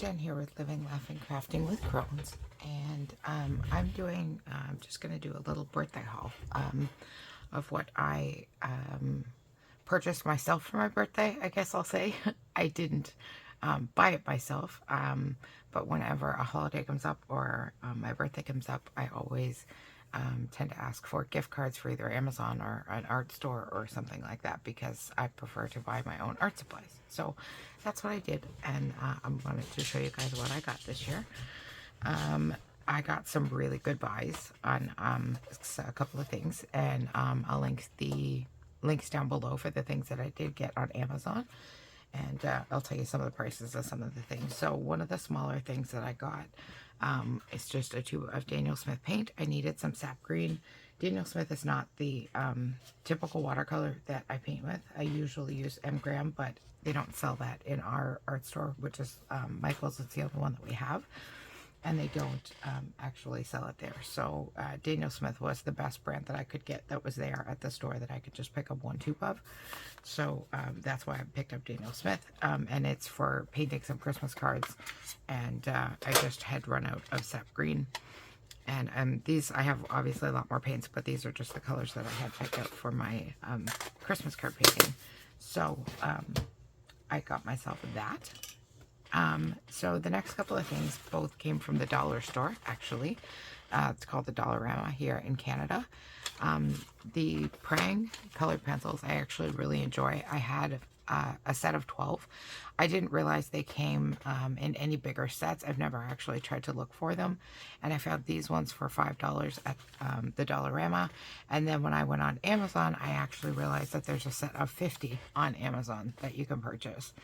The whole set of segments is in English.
Jen here with Living, Laughing, Crafting with Crohn's, and I'm just going to do a little birthday haul of what I purchased myself for my birthday, I guess I'll say. I didn't buy it myself, but whenever a holiday comes up or my birthday comes up, I always tend to ask for gift cards for either Amazon or an art store or something like that because I prefer to buy my own art supplies. So that's what I did, and I'm going to show you guys what I got this year. I got some really good buys on a couple of things, and I'll link the links down below for the things that I did get on Amazon, and I'll tell you some of the prices of some of the things. So one of the smaller things that I got is just a tube of Daniel Smith paint. I needed some sap green. Daniel Smith is not the typical watercolor that I paint with. I usually use M. Graham, but they don't sell that in our art store, which is Michael's. It's the only one that we have. And they don't actually sell it there. So Daniel Smith was the best brand that I could get that was there at the store that I could just pick up one tube of. So that's why I picked up Daniel Smith. And it's for painting some Christmas cards. And I just had run out of sap green. And these, I have obviously a lot more paints, but these are just the colors that I had picked out for my Christmas card painting. So I got myself that. So the next couple of things both came from the dollar store, actually. It's called the Dollarama here in Canada. The Prang colored pencils I actually really enjoy. I had a set of 12. I didn't realize they came in any bigger sets. I've never actually tried to look for them. And I found these ones for $5 at the Dollarama. And then when I went on Amazon, I actually realized that there's a set of 50 on Amazon that you can purchase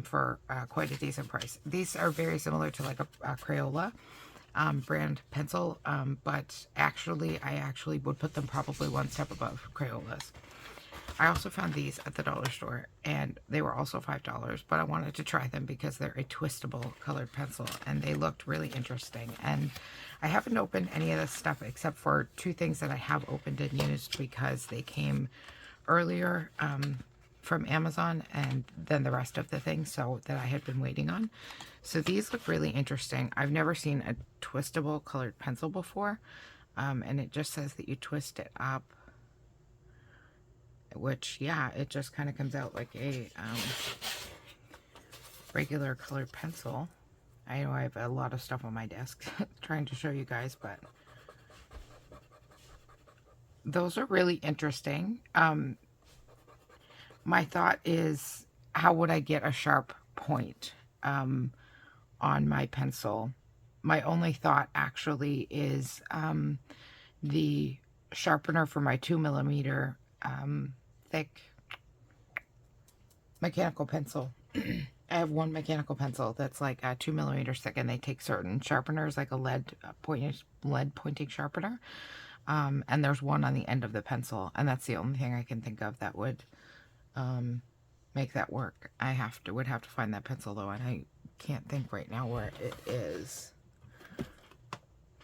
for quite a decent price. These are very similar to like a Crayola brand pencil, but actually I would put them probably one step above Crayolas. I also found these at the dollar store, and they were also $5, but I wanted to try them because they're a twistable colored pencil, and they looked really interesting. And I haven't opened any of this stuff except for two things that I have opened and used because they came earlier from Amazon, and then the rest of the things so that I had been waiting on. So these look really interesting. I've never seen a twistable colored pencil before, and it just says that you twist it up, which, yeah, it just kind of comes out like a regular colored pencil. I know I have a lot of stuff on my desk trying to show you guys, but those are really interesting. My thought is, how would I get a sharp point on my pencil? My only thought actually is the sharpener for my 2mm thick mechanical pencil. I have one mechanical pencil that's like 2mm thick, and they take certain sharpeners, like a lead pointing sharpener. And there's one on the end of the pencil, and that's the only thing I can think of that would make that work. I would have to find that pencil though, and I can't think right now where it is.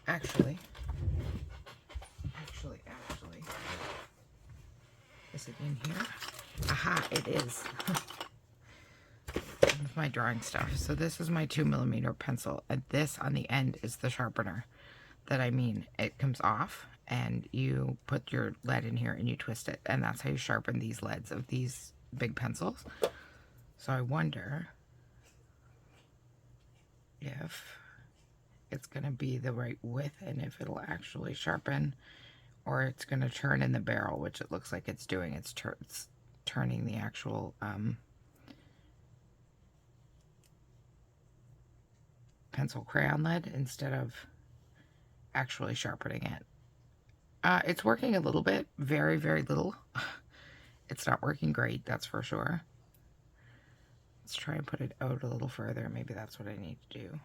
Actually, is it in here? Aha, it is. With my drawing stuff. So this is my 2mm pencil, and this on the end is the sharpener that I mean. It comes off, and you put your lead in here and you twist it, and that's how you sharpen these leads of these big pencils. So I wonder if it's going to be the right width and if it'll actually sharpen, or it's going to turn in the barrel, which it looks like it's doing. It's turning the actual pencil crayon lead instead of actually sharpening it. It's working a little bit, very, very little. It's not working great, that's for sure. Let's try and put it out a little further. Maybe that's what I need to do.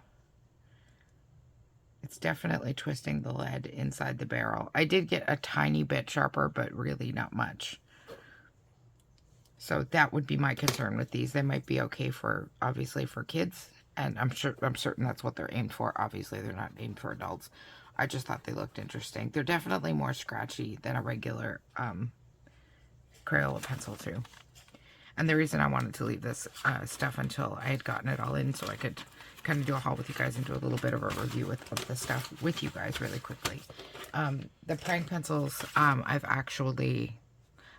It's definitely twisting the lead inside the barrel. I did get a tiny bit sharper, but really not much. So that would be my concern with these. They might be okay for, obviously, for kids, and I'm certain that's what they're aimed for. Obviously, they're not aimed for adults. I just thought they looked interesting. They're definitely more scratchy than a regular Crayola pencil too. And the reason I wanted to leave this stuff until I had gotten it all in so I could kind of do a haul with you guys and do a little bit of a review of the stuff with you guys really quickly. The prank pencils, I've actually,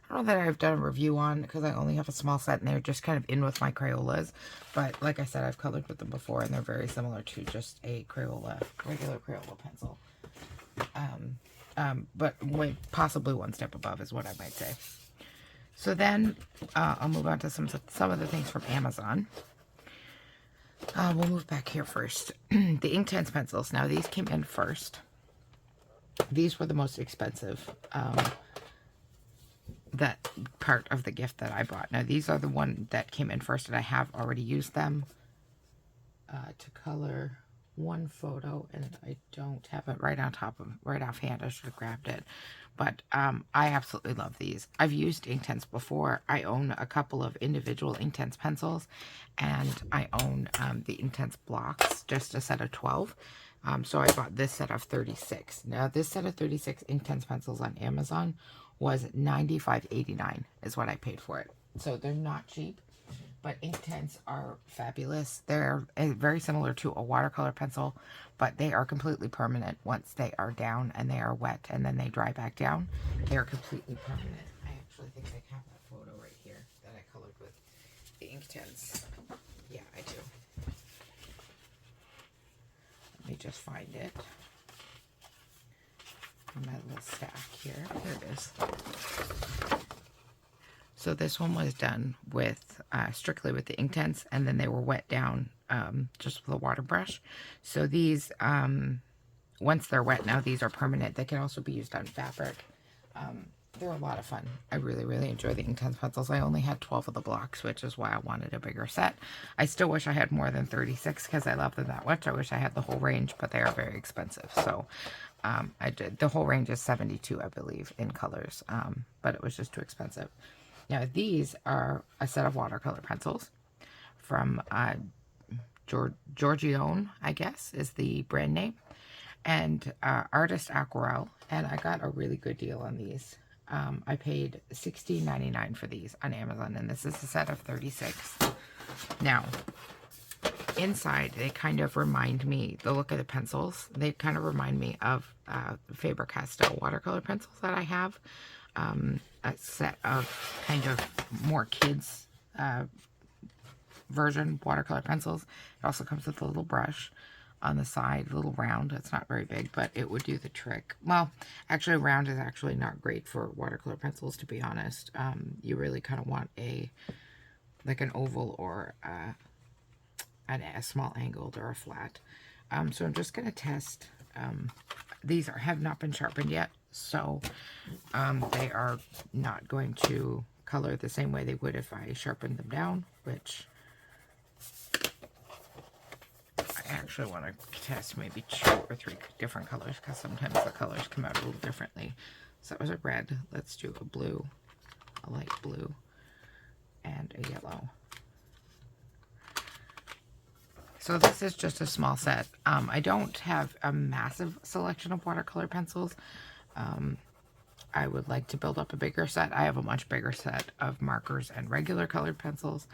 I don't know that I've done a review on because I only have a small set and they're just kind of in with my Crayolas. But like I said, I've colored with them before and they're very similar to just a Crayola, regular Crayola pencil. But possibly one step above is what I might say. So then I'll move on to some of the things from Amazon. We'll move back here first. The Inktense pencils. Now these came in first. These were the most expensive. That part of the gift that I bought. Now these are the one that came in first, and I have already used them to color one photo, and I don't have it right offhand. I should have grabbed it. But I absolutely love these. I've used Inktense before. I own a couple of individual Inktense pencils, and I own the Inktense blocks, just a set of 12. So I bought this set of 36. Now this set of 36 Inktense pencils on Amazon was $95.89 is what I paid for it. So they're not cheap, but Inktense are fabulous. They're very similar to a watercolor pencil, but they are completely permanent once they are down and they are wet and then they dry back down. They're completely permanent. I actually think I have that photo right here that I colored with the Inktense. Yeah, I do. Let me just find it. My little stack here. There it is. So this one was done with strictly with the Inktense, and then they were wet down just with a water brush. So these, once they're wet now, these are permanent. They can also be used on fabric. They're a lot of fun. I really, really enjoy the Inktense pencils. I only had 12 of the blocks, which is why I wanted a bigger set. I still wish I had more than 36 because I love them that much. I wish I had the whole range, but they are very expensive. So I did. The whole range is 72, I believe, in colors, but it was just too expensive. Now, these are a set of watercolor pencils from Giorgione, I guess, is the brand name, and Artist Aquarelle, and I got a really good deal on these. I paid $16.99 for these on Amazon, and this is a set of 36. Now, inside, they kind of remind me, the look of the pencils, they kind of remind me of Faber-Castell watercolor pencils that I have. A set of kind of more kids version watercolor pencils. It also comes with a little brush on the side, a little round. It's not very big, but it would do the trick. Well, actually, round is actually not great for watercolor pencils, to be honest. You really kind of want like an oval or a small angled or a flat. So I'm just going to test. These have not been sharpened yet, so they are not going to color the same way they would if I sharpened them down, which I actually want to test maybe 2 or 3 different colors, because sometimes the colors come out a little differently. So that was a red. Let's do a blue, a light blue, and a yellow. So this is just a small set. I don't have a massive selection of watercolor pencils. I would like to build up a bigger set. I have a much bigger set of markers and regular colored pencils.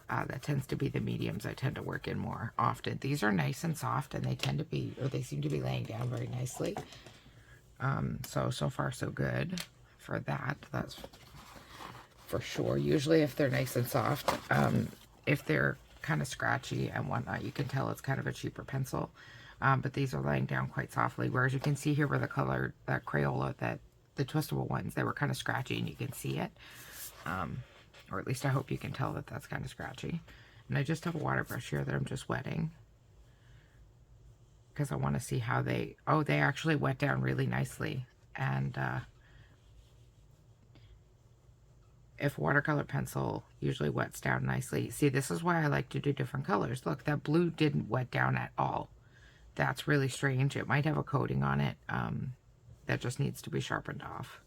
That tends to be the mediums I tend to work in more often. These are nice and soft, and they tend to be, or they seem to be laying down very nicely. So far so good for that. That's for sure. Usually if they're nice and soft, if they're kind of scratchy and whatnot, you can tell it's kind of a cheaper pencil. But these are laying down quite softly, whereas you can see here where the color, that Crayola, that the twistable ones, they were kind of scratchy and you can see it. Or at least I hope you can tell that that's kind of scratchy. And I just have a water brush here that I'm just wetting, because I want to see how they actually wet down really nicely. And if watercolor pencil usually wets down nicely, see, this is why I like to do different colors. Look, that blue didn't wet down at all. That's really strange. It might have a coating on it that just needs to be sharpened off.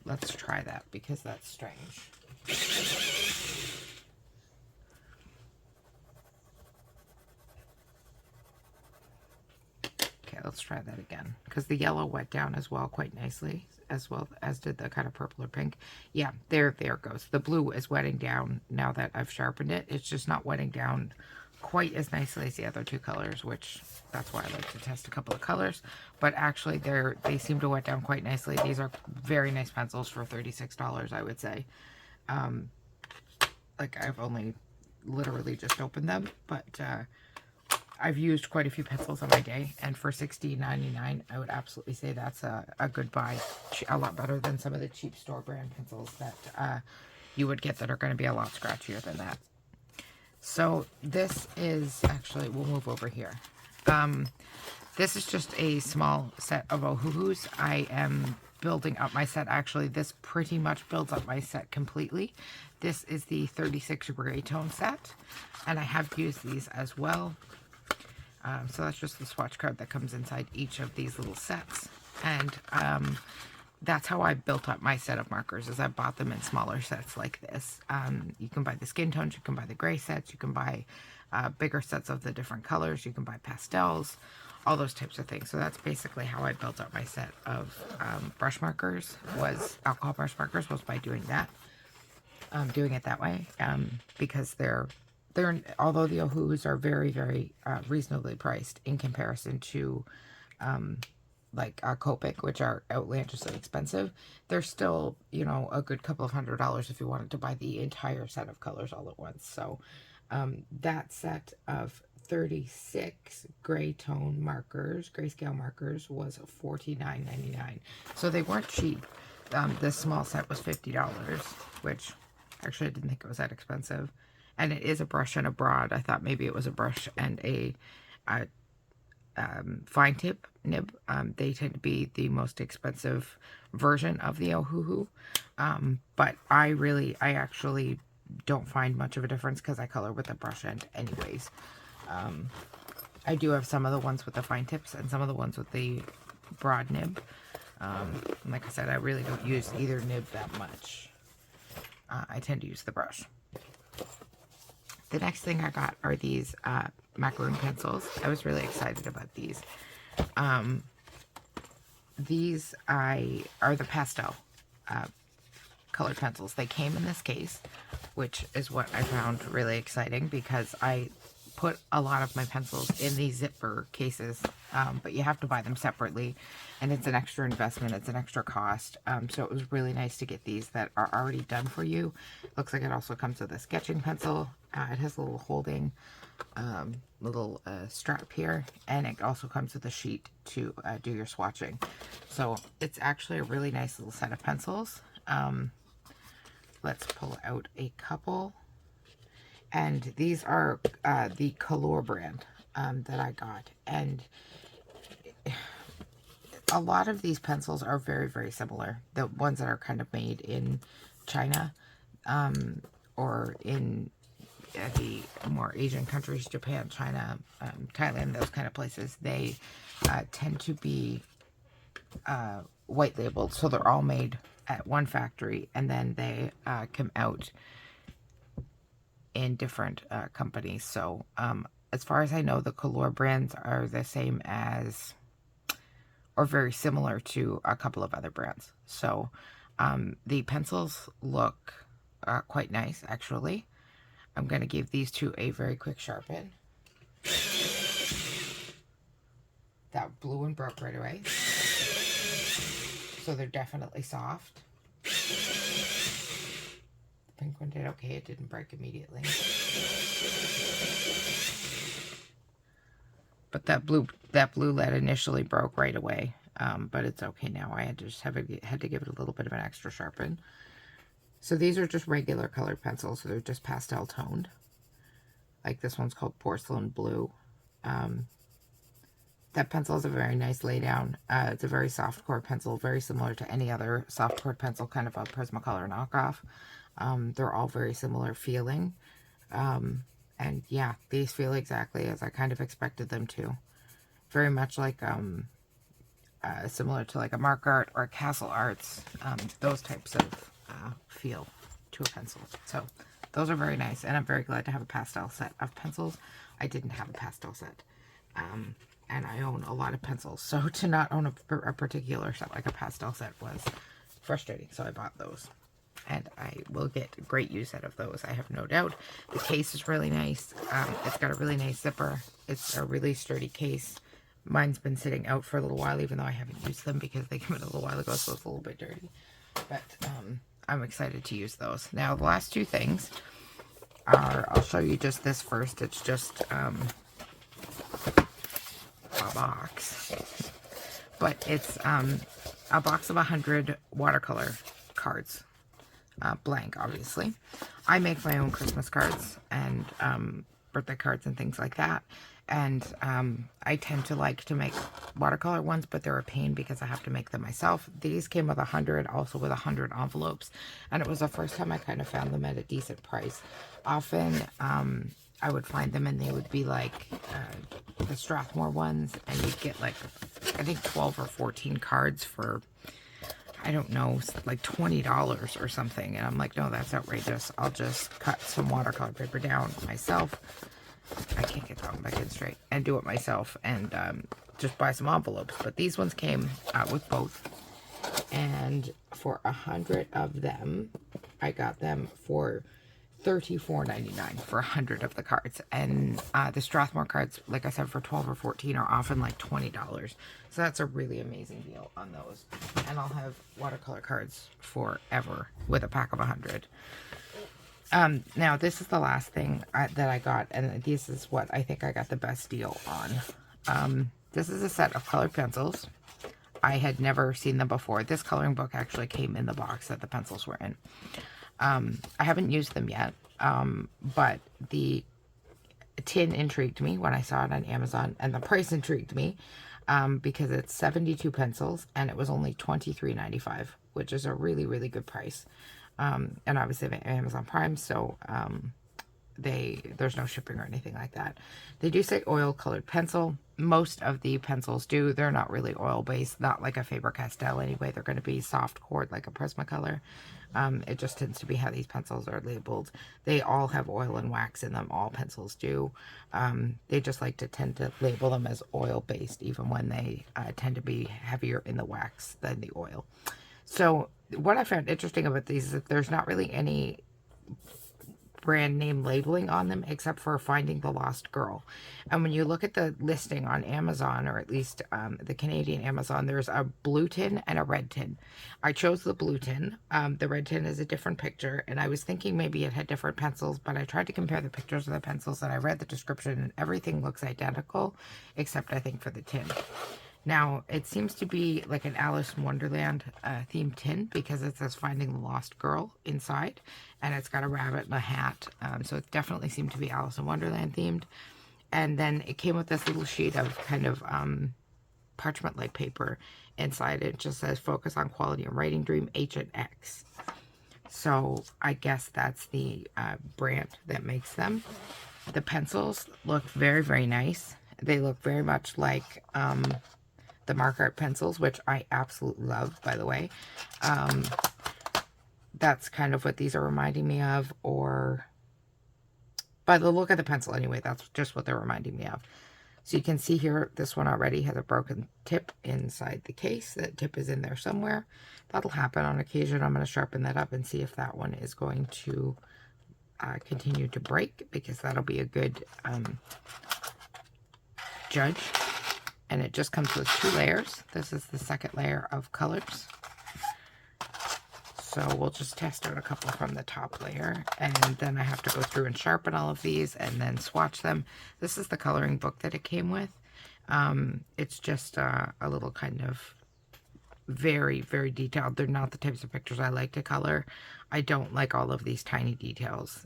Let's try that, because that's strange. Okay, let's try that again, because the yellow wet down as well quite nicely, as well as did the kind of purple or pink. Yeah, there it goes. The blue is wetting down now that I've sharpened it. It's just not wetting down quite as nicely as the other two colors, which that's why I like to test a couple of colors. But actually, they seem to wet down quite nicely. These are very nice pencils for $36, I would say. Like, I've only literally just opened them, but I've used quite a few pencils on my day, and for $16.99, I would absolutely say that's a good buy. A lot better than some of the cheap store brand pencils that you would get that are going to be a lot scratchier than that. So this is, actually, we'll move over here. This is just a small set of Ohuhus. I am building up my set. Actually, this pretty much builds up my set completely. This is the 36 gray tone set, and I have used these as well. So that's just the swatch card that comes inside each of these little sets. And that's how I built up my set of markers, is I bought them in smaller sets like this. You can buy the skin tones, you can buy the gray sets, you can buy bigger sets of the different colors, you can buy pastels, all those types of things. So that's basically how I built up my set of brush markers, alcohol brush markers, was by doing that. Doing it that way, because although the Ohuhus are very, very reasonably priced in comparison to like Copic, which are outlandishly expensive, they're still, you know, a good couple of $100 if you wanted to buy the entire set of colors all at once. So that set of 36 gray tone markers, grayscale markers, was $49.99. So they weren't cheap. This small set was $50, which actually I didn't think it was that expensive. And it is a brush and a broad. I thought maybe it was a brush and a fine tip nib. They tend to be the most expensive version of the Ohuhu. But I actually don't find much of a difference because I color with a brush end anyways. I do have some of the ones with the fine tips and some of the ones with the broad nib. Like I said, I really don't use either nib that much. I tend to use the brush. The next thing I got are these macaroon pencils. I was really excited about these. These are the pastel colored pencils. They came in this case, which is what I found really exciting because I put a lot of my pencils in these zipper cases, but you have to buy them separately, and it's an extra investment, it's an extra cost. So it was really nice to get these that are already done for you. Looks like it also comes with a sketching pencil. It has a little holding little strap here, and it also comes with a sheet to do your swatching. So it's actually a really nice little set of pencils. Let's pull out a couple. And these are the Color brand that I got. And a lot of these pencils are very, very similar. The ones that are kind of made in China or in the more Asian countries, Japan, China, Thailand, those kind of places, they tend to be white labeled. So they're all made at one factory, and then they come out in different companies. So as far as I know, the Color brands are the same as, or very similar to, a couple of other brands. So the pencils look quite nice, actually. I'm going to give these two a very quick sharpen. That blew and broke right away. So they're definitely soft. The pink one did okay, it didn't break immediately. But that blue lead initially broke right away. But it's okay now. I had to just had to give it a little bit of an extra sharpen. So these are just regular colored pencils, so they're just pastel toned. Like this one's called Porcelain Blue. That pencil is a very nice laydown. It's a very soft core pencil, very similar to any other soft core pencil, kind of a Prismacolor knockoff. They're all very similar feeling. And yeah, these feel exactly as I kind of expected them to. Very much like similar to like a Mark Art or a Castle Arts, those types of feel to a pencil. So those are very nice, and I'm very glad to have a pastel set of pencils. I didn't have a pastel set, and I own a lot of pencils, so to not own a particular set like a pastel set was frustrating, so I bought those. and I will get great use out of those, I have no doubt. The case is really nice. It's got a really nice zipper. It's a really sturdy case. Mine's been sitting out for a little while, even though I haven't used them because they came in a little while ago, so it's a little bit dirty. But I'm excited to use those. Now, the last two things are, I'll show you just this first. It's just a box. But it's a box of 100 watercolor cards. Blank, obviously. I make my own Christmas cards and birthday cards and things like that. And I tend to like to make watercolor ones, but they're a pain because I have to make them myself. These came with 100, also with 100 envelopes. And it was the first time I kind of found them at a decent price. Often I would find them and they would be like the Strathmore ones. And you'd get like, I think 12 or 14 cards for, I don't know, like $20 or something. And I'm like, no, that's outrageous. I'll just cut some watercolor paper down myself. I can't get that one back in straight. And do it myself and just buy some envelopes. But these ones came with both. And for 100 of them, I got them for $34.99 for 100 of the cards. And the Strathmore cards, like I said, for 12 or 14 are often like $20. So that's a really amazing deal on those. And I'll have watercolor cards forever with a pack of 100. Now this is the last thing that I got, and this is what I think I got the best deal on. This is a set of colored pencils. I had never seen them before. This coloring book actually came in the box that the pencils were in. I haven't used them yet, but the tin intrigued me when I saw it on Amazon, and the price intrigued me because it's 72 pencils and it was only $23.95, which is a really, really good price. And obviously they have Amazon Prime, so there's no shipping or anything like that. They do say oil colored pencil. Most of the pencils do. They're not really oil based, not like a Faber-Castell anyway. They're going to be soft cord like a Prismacolor. It just tends to be how these pencils are labeled. They all have oil and wax in them. All pencils do. They just like to tend to label them as oil based, even when they tend to be heavier in the wax than the oil. So what I found interesting about these is that there's not really any brand name labeling on them except for Finding the Lost Girl. And when you look at the listing on Amazon, or at least the Canadian Amazon, there's a blue tin and a red tin. I chose the blue tin. The red tin is a different picture, and I was thinking maybe it had different pencils, but I tried to compare the pictures of the pencils and I read the description and everything looks identical except I think for the tin. Now, it seems to be like an Alice in Wonderland themed tin because it says Finding the Lost Girl inside. And it's got a rabbit and a hat. So it definitely seemed to be Alice in Wonderland themed. And then it came with this little sheet of kind of parchment-like paper inside. It just says Focus on Quality and Writing Dream H&X. So I guess that's the brand that makes them. The pencils look very, very nice. They look very much like the Mark Art pencils, which I absolutely love, by the way. That's kind of what these are reminding me of, or by the look of the pencil anyway, that's just what they're reminding me of. So you can see here, this one already has a broken tip inside the case. That tip is in there somewhere. That'll happen on occasion. I'm going to sharpen that up and see if that one is going to continue to break, because that'll be a good judge. And it just comes with 2 layers. This is the second layer of colors. So we'll just test out a couple from the top layer. And then I have to go through and sharpen all of these and then swatch them. This is the coloring book that it came with. It's just a little kind of very, very detailed. They're not the types of pictures I like to color. I don't like all of these tiny details.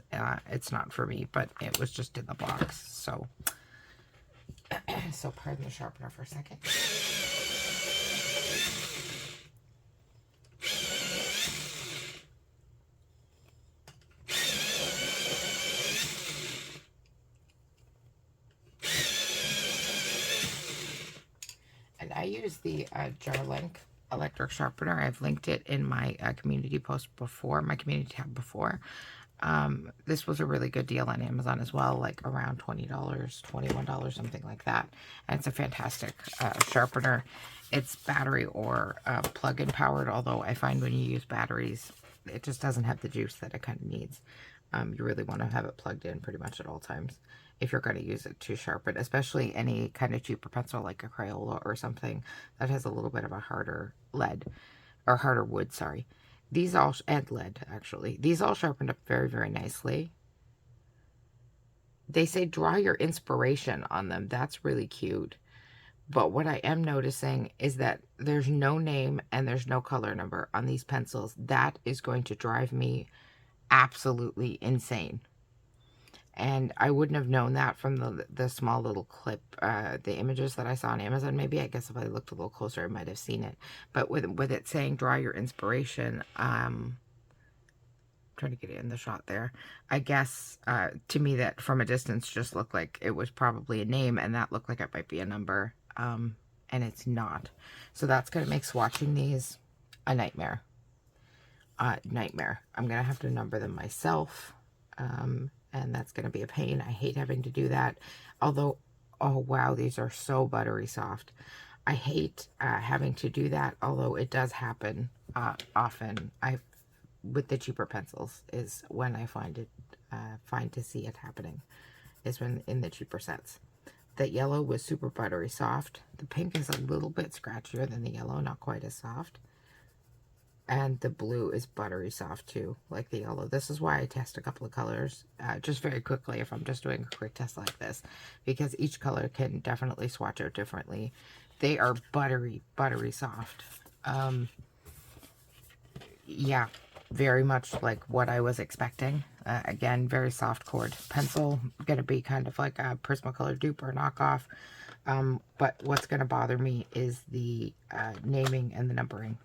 It's not for me, but it was just in the box. So pardon the sharpener for a second. And I use the Jarlink electric sharpener. I've linked it in my community post before, my community tab before. This was a really good deal on Amazon as well, like around $20, $21, something like that. And it's a fantastic sharpener. It's battery or plug-in powered, although I find when you use batteries, it just doesn't have the juice that it kind of needs. You really want to have it plugged in pretty much at all times if you're going to use it to sharpen, especially any kind of cheaper pencil like a Crayola or something that has a little bit of a harder lead, or harder wood, sorry. These all, and lead actually, these all sharpened up very, very nicely. They say draw your inspiration on them. That's really cute. But what I am noticing is that there's no name and there's no color number on these pencils. That is going to drive me absolutely insane. And I wouldn't have known that from the small little clip, the images that I saw on Amazon. Maybe, I guess if I looked a little closer, I might have seen it. But with it saying draw your inspiration, trying to get it in the shot there. I guess to me that from a distance just looked like it was probably a name, and that looked like it might be a number, and it's not. So that's going to make swatching these a nightmare. Nightmare. I'm going to have to number them myself, and that's going to be a pain. I hate having to do that. Although, oh wow, these are so buttery soft. I hate having to do that, although it does happen often. With the cheaper pencils is when I find to see it happening, is when in the cheaper sets. The yellow was super buttery soft. The pink is a little bit scratchier than the yellow, not quite as soft. And the blue is buttery soft too, like the yellow. This is why I test a couple of colors just very quickly if I'm just doing a quick test like this, because each color can definitely swatch out differently. They are buttery, buttery soft. Yeah, very much like what I was expecting. Again, very soft cord pencil. Going to be kind of like a Prismacolor dupe or knockoff. But what's going to bother me is the naming and the numbering,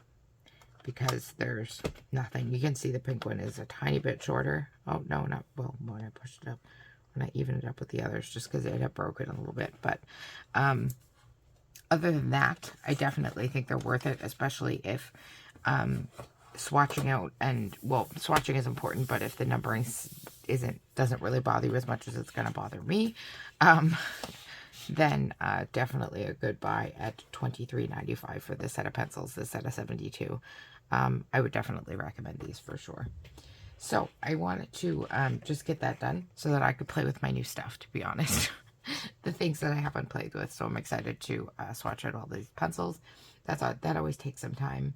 because there's nothing. You can see the pink one is a tiny bit shorter. Oh, no, not, well, when I pushed it up, when I evened it up with the others, just because it had broken a little bit. But other than that, I definitely think they're worth it, especially if swatching out, and, well, swatching is important, but if the numbering doesn't really bother you as much as it's going to bother me, then definitely a good buy at $23.95 for this set of pencils, this set of 72. I would definitely recommend these for sure. So I wanted to just get that done so that I could play with my new stuff, to be honest. The things that I haven't played with. So I'm excited to swatch out all these pencils. That always takes some time.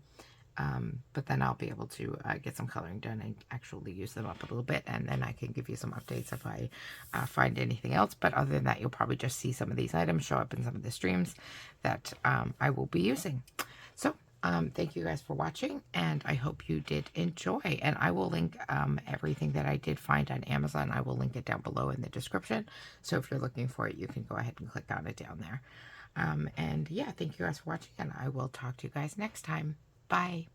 But then I'll be able to get some coloring done and actually use them up a little bit, and then I can give you some updates if I find anything else. But other than that, you'll probably just see some of these items show up in some of the streams that I will be using. So thank you guys for watching, and I hope you did enjoy. And I will link everything that I did find on Amazon. I will link it down below in the description. So if you're looking for it, you can go ahead and click on it down there. And yeah, thank you guys for watching, and I will talk to you guys next time. Bye.